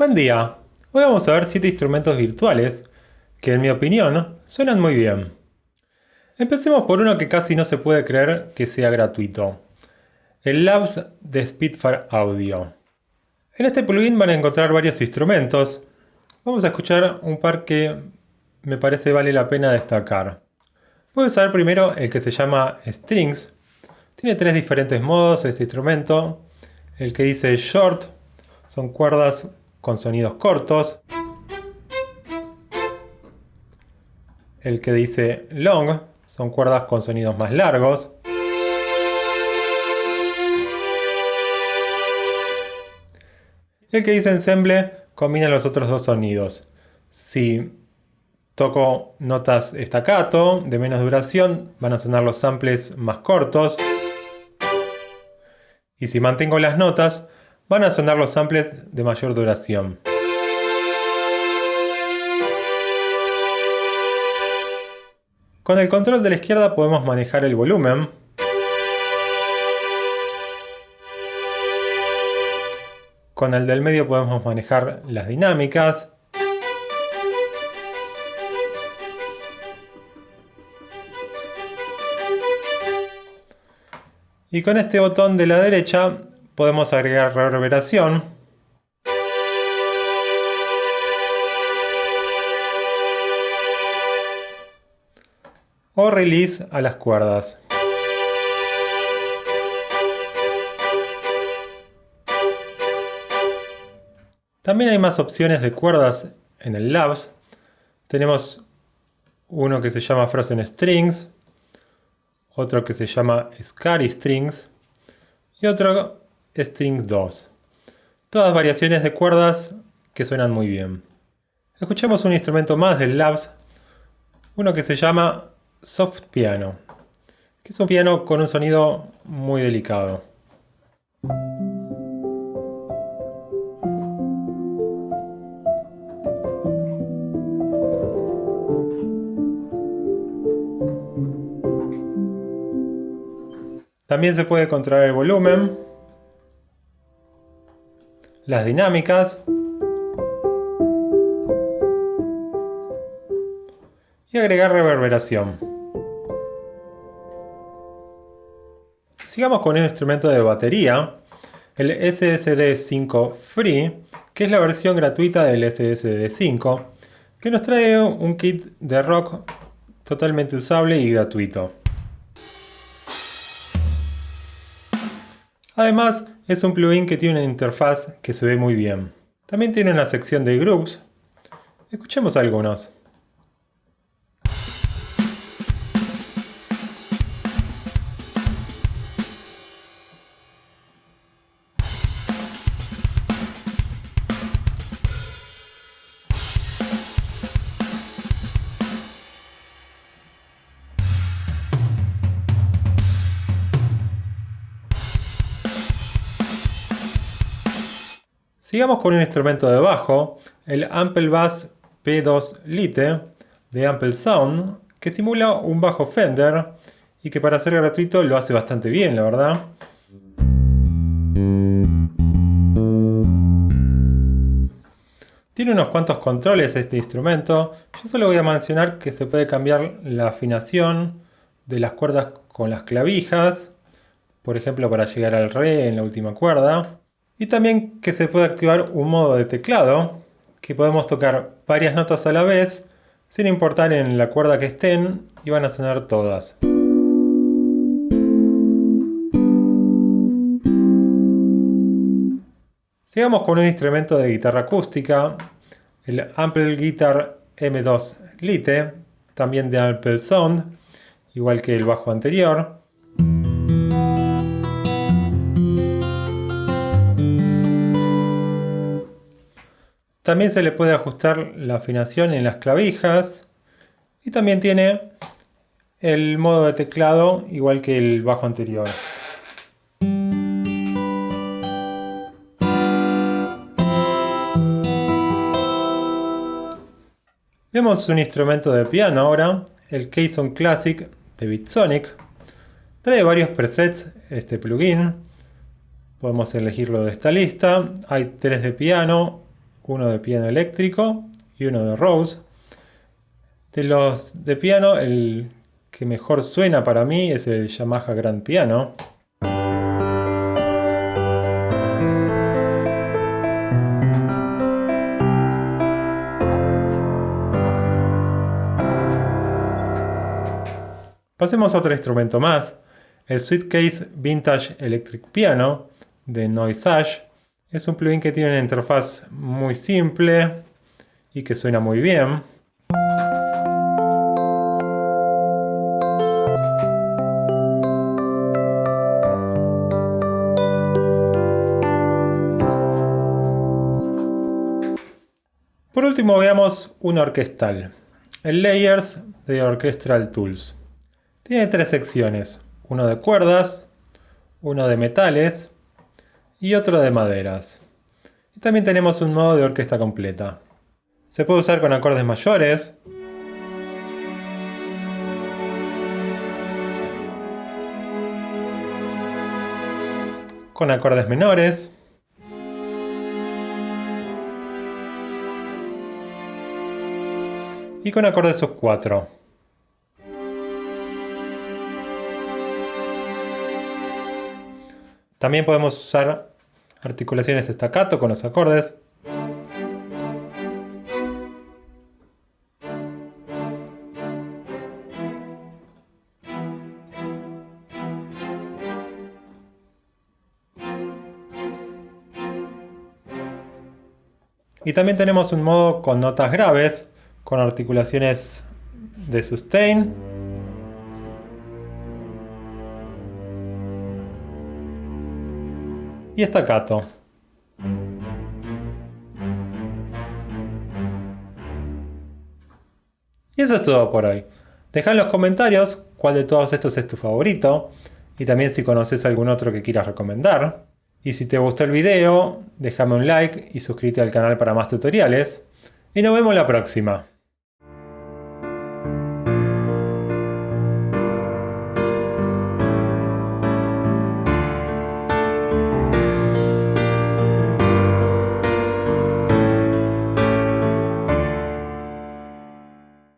Buen día. Hoy vamos a ver 7 instrumentos virtuales que, en mi opinión, suenan muy bien. Empecemos por uno que casi no se puede creer que sea gratuito. El Labs de Spitfire Audio. En este plugin van a encontrar varios instrumentos. Vamos a escuchar un par que me parece vale la pena destacar. Voy a usar primero el que se llama Strings. Tiene 3 diferentes modos este instrumento. El que dice Short son cuerdas con sonidos cortos. El que dice Long son cuerdas con sonidos más largos. El que dice Ensemble combina los otros dos sonidos. Si toco notas staccato de menos duración, van a sonar los samples más cortos. Y si mantengo las notas, van a sonar los samples de mayor duración. Con el control de la izquierda podemos manejar el volumen. Con el del medio podemos manejar las dinámicas. Y con este botón de la derecha podemos agregar reverberación. O release a las cuerdas. También hay más opciones de cuerdas en el Labs. Tenemos uno que se llama Frozen Strings, otro que se llama Scary Strings y otro Strings 2. Todas variaciones de cuerdas que suenan muy bien. Escuchemos un instrumento más del Labs, uno que se llama Soft Piano, que es un piano con un sonido muy delicado. También se puede controlar el volumen, las dinámicas y agregar reverberación. Sigamos con un instrumento de batería, el SSD 5 Free, que es la versión gratuita del SSD 5, que nos trae un kit de rock totalmente usable y gratuito. Además, es un plugin que tiene una interfaz que se ve muy bien. También tiene una sección de groups. Escuchemos algunos. Sigamos con un instrumento de bajo, el Ample Bass P2 Lite de Ample Sound, que simula un bajo Fender y que para ser gratuito lo hace bastante bien, la verdad. Tiene unos cuantos controles este instrumento. Yo solo voy a mencionar que se puede cambiar la afinación de las cuerdas con las clavijas, por ejemplo para llegar al re en la última cuerda. Y también que se puede activar un modo de teclado, que podemos tocar varias notas a la vez, sin importar en la cuerda que estén, y van a sonar todas. Sigamos con un instrumento de guitarra acústica, el Ample Guitar M2 Lite, también de Ample Sound, igual que el bajo anterior. También se le puede ajustar la afinación en las clavijas y también tiene el modo de teclado igual que el bajo anterior. Vemos un instrumento de piano ahora, el Keyson Classic de Bitsonic. Trae varios presets este plugin. Podemos elegirlo de esta lista. Hay 3 de piano, uno de piano eléctrico y uno de Rose. De los de piano, el que mejor suena para mí es el Yamaha Grand Piano. Pasemos a otro instrumento más, el Sweetcase Vintage Electric Piano de Noisage. Es un plugin que tiene una interfaz muy simple y que suena muy bien. Por último veamos uno orquestal, el Layers de Orchestral Tools. Tiene tres secciones, uno de cuerdas, uno de metales y otro de maderas. Y también tenemos un modo de orquesta completa. Se puede usar con acordes mayores, con acordes menores, y con acordes sus 4. También podemos usar articulaciones staccato con los acordes. Y también tenemos un modo con notas graves, con articulaciones de sustain y staccato. Y eso es todo por hoy. Deja en los comentarios cuál de todos estos es tu favorito y también si conoces algún otro que quieras recomendar. Y si te gustó el video, déjame un like y suscríbete al canal para más tutoriales. Y nos vemos la próxima.